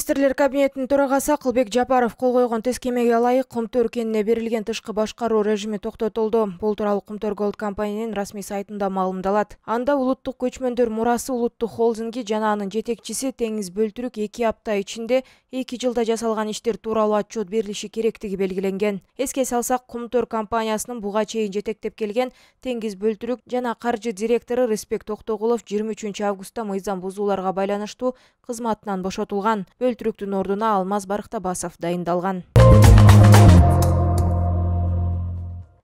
Министрлер кабинетинин төрагасы Акылбек Жапаров кол койгон тескемеге ылайык Кумтөр кенине берилген тышкы башкаруу режими токтотулду. Бул тууралуу Кумтөр Голд компаниянын расмий сайтында маалымдалат. Анда улуттук көчмөндөр мурасы улуттук холдинги жана анын жетекчиси Теңиз Бөлтүрүк 2 апта ичинде 2 жылда жасалган иштер тууралуу отчет берилиши керектиги белгиленген. Эске салсак, Кумтөр компаниясынын буга чейин жетектеп келген Теңиз Бөлтүрүк жана каржы директору Рыспек Токтогулов 23 августта мыйзам бузууларга байланыштуу кызматынан бошотулган. Бөлтүрүктүн ордуна Алмаз Барктабасов дайындалган.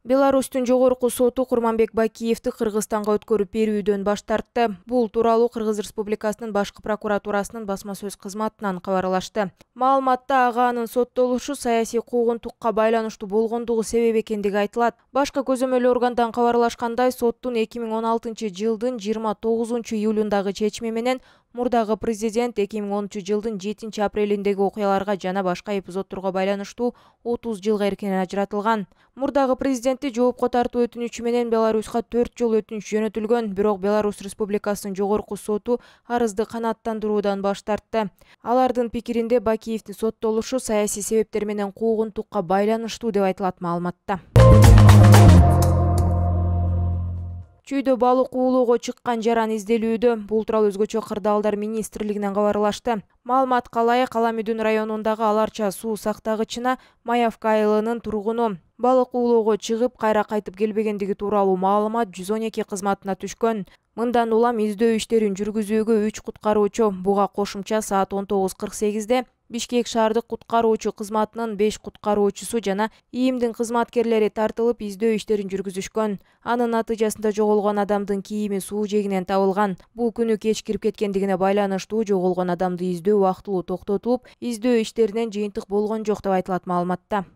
Беларустун жогорку соту Курманбек Бакиевди Кыргызстанга өткөрүп берүүдөн баш тартты. Бул тууралуу Кыргыз Республикасынын башкы прокуратурасынын басма сөз кызматынан кабарлашты. Маалыматта ага анын соттолушу саясий куугунтукка байланыштуу болгондугу себеп экендиги айтылат. Башкы көзөмөл органдан кабарлашкандай, соттун 2016 жылдын 29 июлундагы чечими менен мурдагы президент 2010 жылдын 7 апрелиндеги окуяларга жана башка эпизоддорго байланыштуу 30 жылга эркинен ажыратылган. Мурдагы президентти жоопко тартуу өтүнүчү менен Беларуска 4 жолу өтүнүч жөнөтүлгөн, бирок Беларусь Республикасынын жогорку соту арызды канааттандыруудан баш тартты. Алардын пикиринде Бакиевдин соттолушу саясий себептер менен куугунтукка байланыштуу деп айтылат маалыматта. Чүйдө балык уулоого чыккан жаран изделүүдө. Бул тууралуу өзгөчө кырдаалдар министрлигинен кабарлашты. Маалыматка ылайык, Аламүдүн районундагы Аларча суу сактагычына Маявка айылынын тургуну балык уулоого чыгып, кайра кайтып келбегендиги тууралуу маалымат 112 кызматына түшкөн. Мындан улам издөө иштерин жүргүзүүгө 3 куткаруучу, буга кошумча саат 19:48 Бишкек шаардык куткаруучу кызматынын 5 куткаруучусу жана ИИМдин кызматкерлери тартылып издөө иштерин жүргүзүшкөн. Анын натыйжасында жоголгон адамдын кийими суу жээгинен табылган. Бул күнү кеч кирип кеткендигине байланыштуу жоголгон адамды издөө убактылуу токтотулуп, издөө иштеринен жыйынтык болгон жок деп айтылат маалыматта.